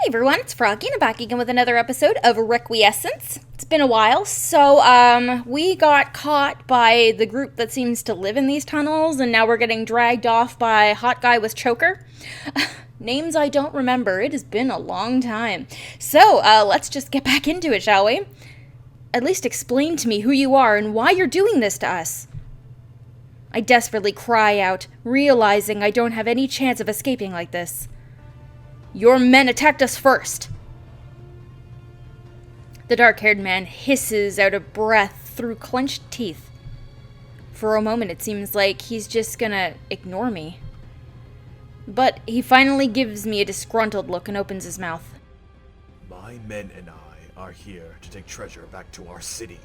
Everyone, it's Froggy, and I'm back again with another episode of Requiescence. It's been a while, so we got caught by the group that seems to live in these tunnels, and now we're getting dragged off by Hot Guy with Choker. Names I don't remember, it has been a long time. So, let's just get back into it, shall we? At least explain to me who you are and why you're doing this to us. I desperately cry out, realizing I don't have any chance of escaping like this. Your men attacked us first. The dark-haired man hisses out a breath through clenched teeth. For a moment it seems like he's just gonna ignore me. But he finally gives me a disgruntled look and opens his mouth. My men and I are here to take treasure back to our city.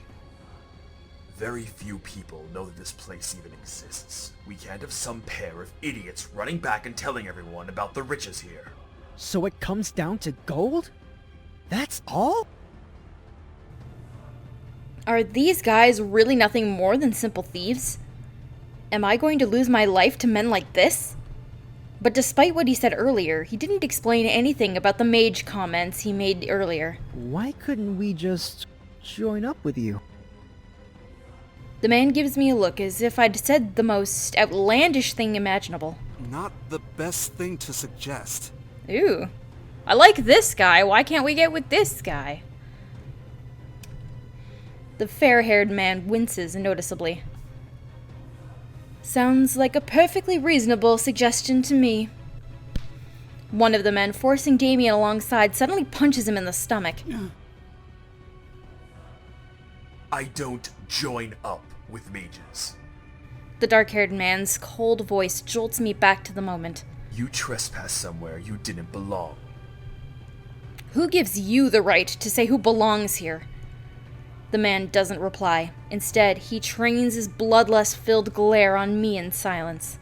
Very few people know that this place even exists. We can't have some pair of idiots running back and telling everyone about the riches here. So it comes down to gold? That's all? Are these guys really nothing more than simple thieves? Am I going to lose my life to men like this? But despite what he said earlier, he didn't explain anything about the mage comments he made earlier. Why couldn't we just join up with you? The man gives me a look as if I'd said the most outlandish thing imaginable. Not the best thing to suggest. Ooh. I like this guy. Why can't we get with this guy? The fair-haired man winces noticeably. Sounds like a perfectly reasonable suggestion to me. One of the men, forcing Damien alongside, suddenly punches him in the stomach. I don't join up with mages. The dark-haired man's cold voice jolts me back to the moment. You trespass somewhere you didn't belong. Who gives you the right to say who belongs here? The man doesn't reply. Instead, he trains his bloodlust-filled glare on me in silence.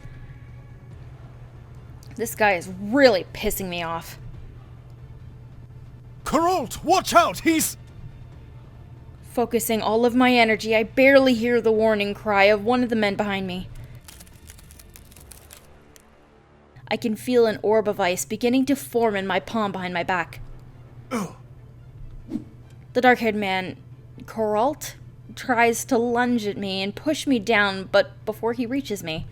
This guy is really pissing me off. Geralt, watch out! He's... Focusing all of my energy, I barely hear the warning cry of one of the men behind me. I can feel an orb of ice beginning to form in my palm behind my back. Ugh. The dark-haired man, Geralt, tries to lunge at me and push me down, but before he reaches me,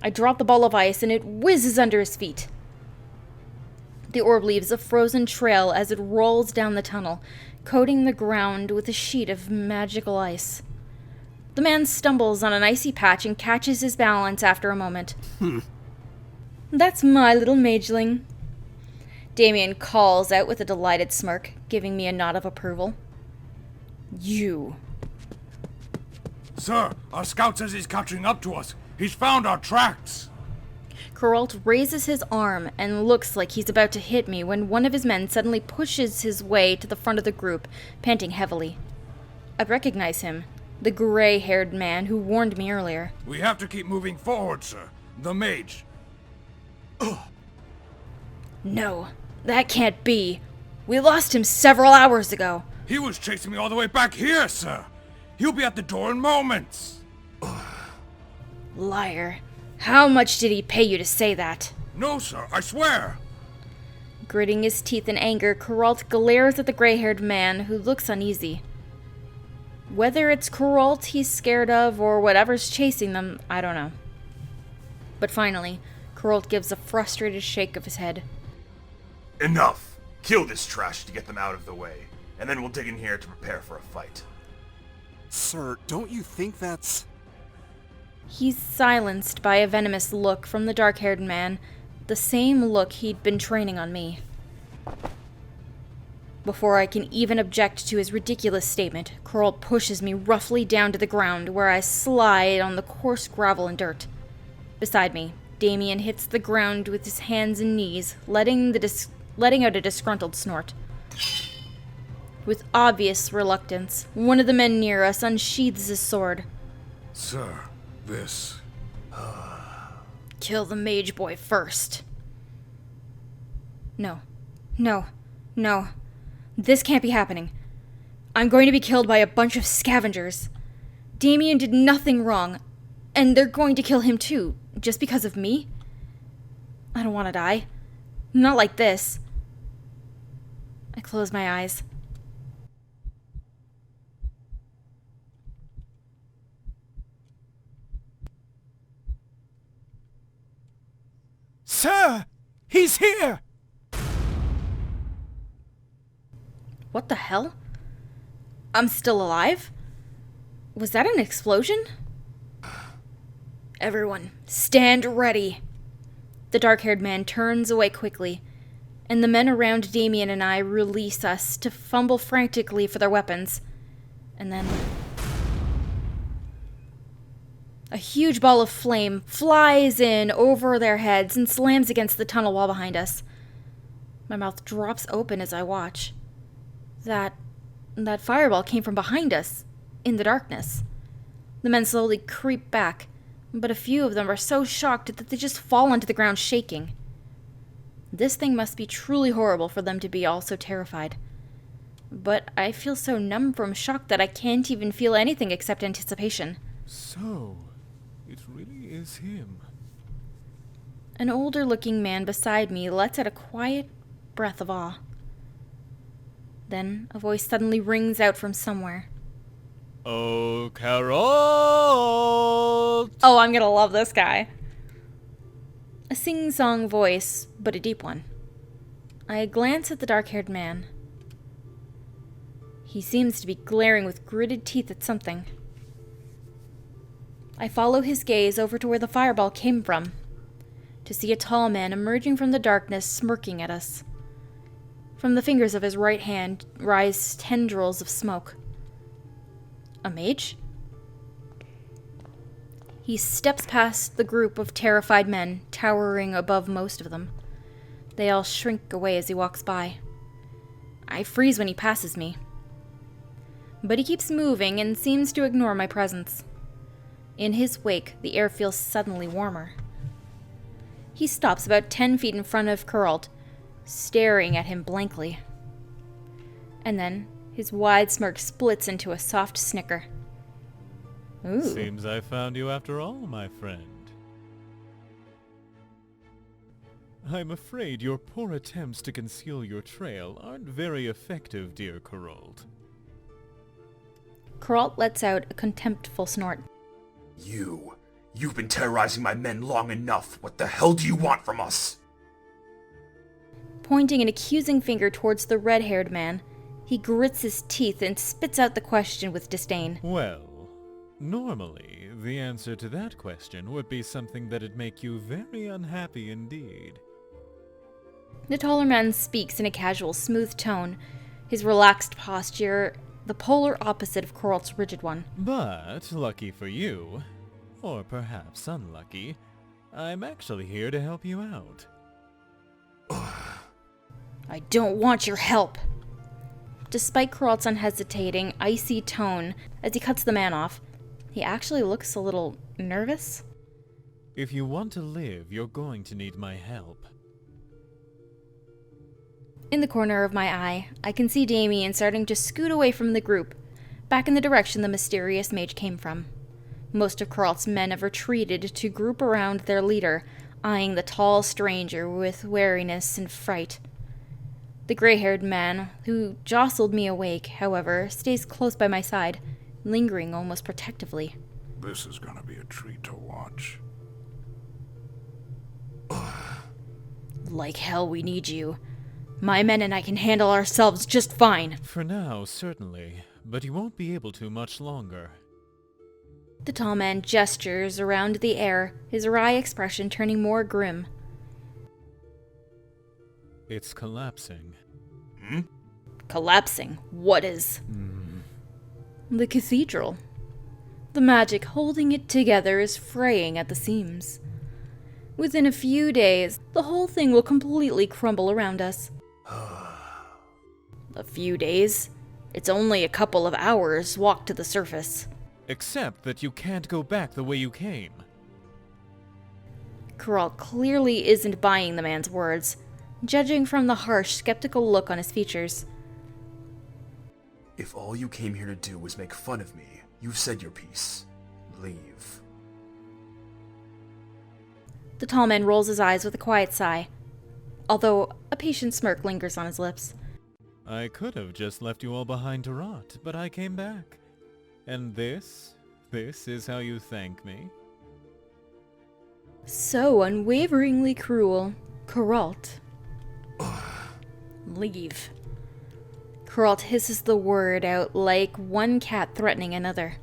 I drop the ball of ice and it whizzes under his feet. The orb leaves a frozen trail as it rolls down the tunnel, coating the ground with a sheet of magical ice. The man stumbles on an icy patch and catches his balance after a moment. That's my little mageling. Damien calls out with a delighted smirk, giving me a nod of approval. You. Sir, our scout says he's catching up to us. He's found our tracks. Geralt raises his arm and looks like he's about to hit me when one of his men suddenly pushes his way to the front of the group, panting heavily. I recognize him, the gray-haired man who warned me earlier. We have to keep moving forward, sir. The mage. No, that can't be. We lost him several hours ago. He was chasing me all the way back here, sir. He'll be at the door in moments. Liar. How much did he pay you to say that? No, sir, I swear. Gritting his teeth in anger, Geralt glares at the gray-haired man, who looks uneasy. Whether it's Geralt he's scared of or whatever's chasing them, I don't know. But finally, Geralt gives a frustrated shake of his head. Enough! Kill this trash to get them out of the way, and then we'll dig in here to prepare for a fight. Sir, don't you think that's... He's silenced by a venomous look from the dark-haired man, the same look he'd been training on me. Before I can even object to his ridiculous statement, Geralt pushes me roughly down to the ground, where I slide on the coarse gravel and dirt. Beside me, Damien hits the ground with his hands and knees, letting out a disgruntled snort. With obvious reluctance, one of the men near us unsheathes his sword. Sir, this... Kill the mage boy first. No. No. No. This can't be happening. I'm going to be killed by a bunch of scavengers. Damien did nothing wrong, and they're going to kill him too, just because of me? I don't want to die. Not like this. I close my eyes. Sir! He's here! What the hell? I'm still alive? Was that an explosion? Everyone, stand ready. The dark-haired man turns away quickly, and the men around Damien and I release us to fumble frantically for their weapons. And then a huge ball of flame flies in over their heads and slams against the tunnel wall behind us. My mouth drops open as I watch. That fireball came from behind us, in the darkness. The men slowly creep back, but a few of them are so shocked that they just fall onto the ground shaking. This thing must be truly horrible for them to be all so terrified. But I feel so numb from shock that I can't even feel anything except anticipation. So, it really is him. An older-looking man beside me lets out a quiet breath of awe. Then a voice suddenly rings out from somewhere. Oh, Carol! Oh, I'm gonna love this guy. A sing-song voice, but a deep one. I glance at the dark-haired man. He seems to be glaring with gritted teeth at something. I follow his gaze over to where the fireball came from, to see a tall man emerging from the darkness smirking at us. From the fingers of his right hand rise tendrils of smoke. A mage? He steps past the group of terrified men, towering above most of them. They all shrink away as he walks by. I freeze when he passes me. But he keeps moving and seems to ignore my presence. In his wake, the air feels suddenly warmer. He stops about 10 feet in front of Kuralt, staring at him blankly. And then his wide smirk splits into a soft snicker. Ooh. Seems I found you after all, my friend. I'm afraid your poor attempts to conceal your trail aren't very effective, dear Kuralt. Kuralt lets out a contemptful snort. You've been terrorizing my men long enough. What the hell do you want from us? Pointing an accusing finger towards the red-haired man, he grits his teeth and spits out the question with disdain. Well, normally, the answer to that question would be something that'd make you very unhappy indeed. The taller man speaks in a casual, smooth tone, his relaxed posture the polar opposite of Kuralt's rigid one. But, lucky for you, or perhaps unlucky, I'm actually here to help you out. I don't want your help. Despite Kuralt's unhesitating, icy tone as he cuts the man off, he actually looks a little nervous. If you want to live, you're going to need my help. In the corner of my eye, I can see Damien starting to scoot away from the group, back in the direction the mysterious mage came from. Most of Kuralt's men have retreated to group around their leader, eyeing the tall stranger with wariness and fright. The gray-haired man, who jostled me awake, however, stays close by my side, lingering almost protectively. This is gonna be a treat to watch. Like hell we need you. My men and I can handle ourselves just fine. For now, certainly, but you won't be able to much longer. The tall man gestures around the air, his wry expression turning more grim. It's collapsing. Collapsing? What is? The cathedral. The magic holding it together is fraying at the seams. Within a few days, the whole thing will completely crumble around us. A few days? It's only a couple of hours walk to the surface. Except that you can't go back the way you came. Kuralt clearly isn't buying the man's words, judging from the harsh, skeptical look on his features. If all you came here to do was make fun of me, you've said your piece. Leave. The tall man rolls his eyes with a quiet sigh, although a patient smirk lingers on his lips. I could have just left you all behind to rot, but I came back. And this is how you thank me? So unwaveringly cruel. Coralt. Leave. Coralt hisses the word out like one cat threatening another.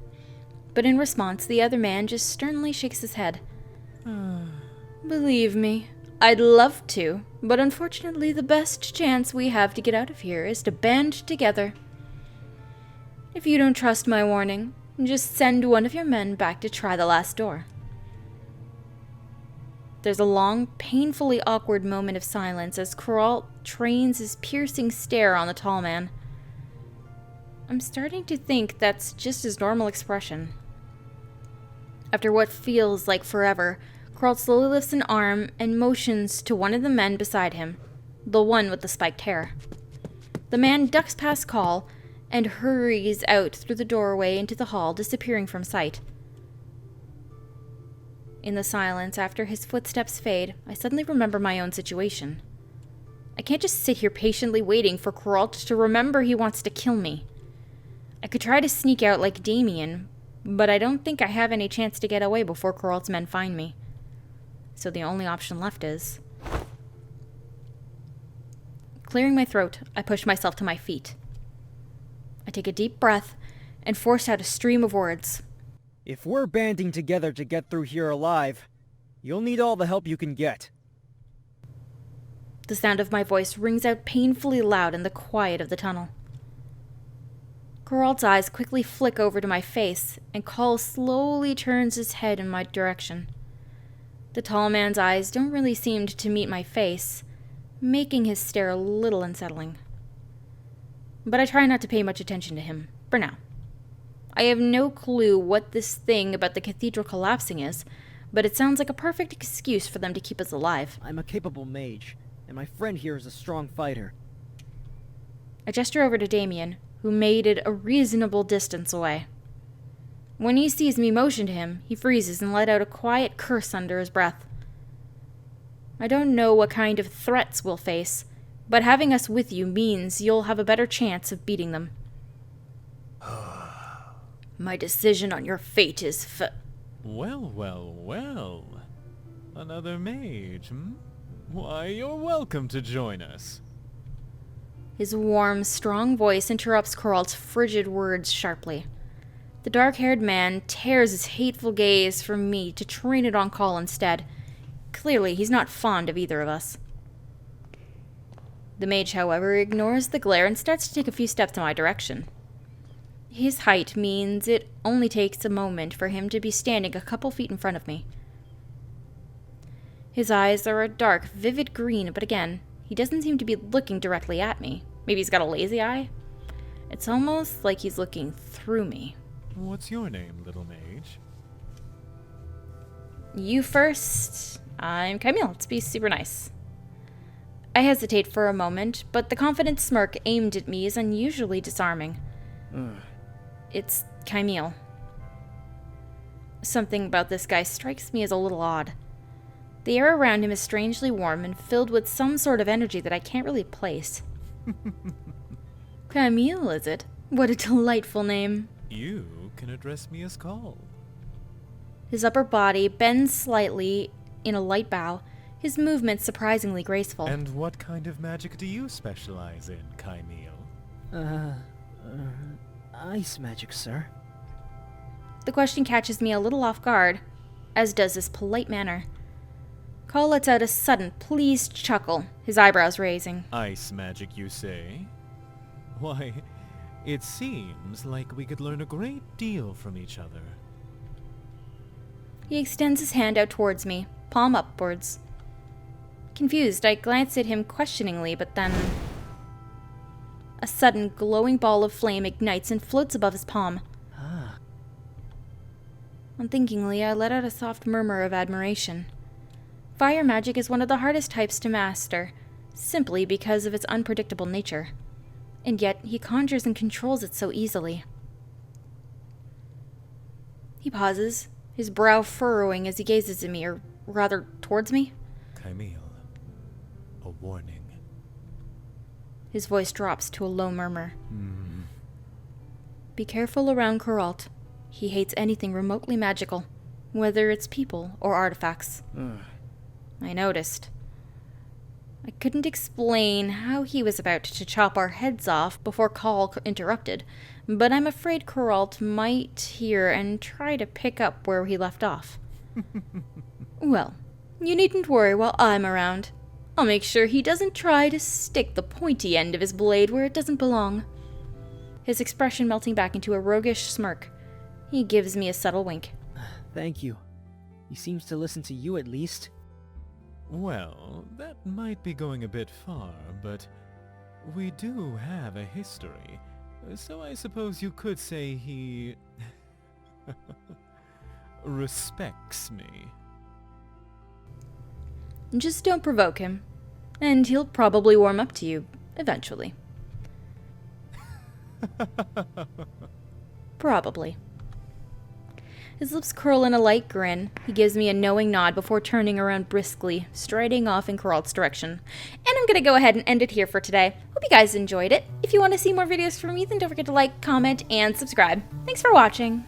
But in response, the other man just sternly shakes his head. Believe me, I'd love to, but unfortunately the best chance we have to get out of here is to band together. If you don't trust my warning, just send one of your men back to try the last door. There's a long, painfully awkward moment of silence as Coralt trains his piercing stare on the tall man. I'm starting to think that's just his normal expression. After what feels like forever, Coralt slowly lifts an arm and motions to one of the men beside him, the one with the spiked hair. The man ducks past Call and hurries out through the doorway into the hall, disappearing from sight. In the silence, after his footsteps fade, I suddenly remember my own situation. I can't just sit here patiently waiting for Coralt to remember he wants to kill me. I could try to sneak out like Damien, but I don't think I have any chance to get away before Coralt's men find me. So the only option left is... Clearing my throat, I push myself to my feet. I take a deep breath and force out a stream of words. If we're banding together to get through here alive, you'll need all the help you can get. The sound of my voice rings out painfully loud in the quiet of the tunnel. Coralt's eyes quickly flick over to my face, and Call slowly turns his head in my direction. The tall man's eyes don't really seem to meet my face, making his stare a little unsettling. But I try not to pay much attention to him, for now. I have no clue what this thing about the cathedral collapsing is, but it sounds like a perfect excuse for them to keep us alive. I'm a capable mage, and my friend here is a strong fighter. I gesture over to Damien, who made it a reasonable distance away. When he sees me motion to him, he freezes and let out a quiet curse under his breath. I don't know what kind of threats we'll face, but having us with you means you'll have a better chance of beating them. My decision on your fate is Well. Another mage, hmm? Why, you're welcome to join us. His warm, strong voice interrupts Coralt's frigid words sharply. The dark-haired man tears his hateful gaze from me to train it on Call instead. Clearly, he's not fond of either of us. The mage, however, ignores the glare and starts to take a few steps in my direction. His height means it only takes a moment for him to be standing a couple feet in front of me. His eyes are a dark, vivid green, but again, he doesn't seem to be looking directly at me. Maybe he's got a lazy eye? It's almost like he's looking through me. What's your name, little mage? You first. I'm Camille. Let's be super nice. I hesitate for a moment, but the confident smirk aimed at me is unusually disarming. It's Camille. Something about this guy strikes me as a little odd. The air around him is strangely warm and filled with some sort of energy that I can't really place. Camille, is it? What a delightful name. You can address me as Call. His upper body bends slightly in a light bow, his movements surprisingly graceful. And what kind of magic do you specialize in, Camille? Ice magic, sir. The question catches me a little off guard, as does his polite manner. Call lets out a sudden, pleased chuckle, his eyebrows raising. Ice magic, you say? Why, it seems like we could learn a great deal from each other. He extends his hand out towards me, palm upwards. Confused, I glance at him questioningly, but then... A sudden, glowing ball of flame ignites and floats above his palm. Unthinkingly, I let out a soft murmur of admiration. Fire magic is one of the hardest types to master, simply because of its unpredictable nature. And yet, he conjures and controls it so easily. He pauses, his brow furrowing as he gazes at me, or rather, towards me. Camille, a warning. His voice drops to a low murmur. Be careful around Coralt. He hates anything remotely magical, whether it's people or artifacts. I noticed. I couldn't explain how he was about to chop our heads off before Call interrupted, but I'm afraid Coralt might hear and try to pick up where he left off. Well, you needn't worry while I'm around. I'll make sure he doesn't try to stick the pointy end of his blade where it doesn't belong. His expression melting back into a roguish smirk. He gives me a subtle wink. Thank you. He seems to listen to you at least. Well, that might be going a bit far, but we do have a history, so I suppose you could say he respects me. Just don't provoke him, and he'll probably warm up to you eventually. Probably. His lips curl in a light grin. He gives me a knowing nod before turning around briskly, striding off in Coralt's direction. And I'm gonna go ahead and end it here for today. Hope you guys enjoyed it. If you want to see more videos from me, then don't forget to like, comment, and subscribe. Thanks for watching.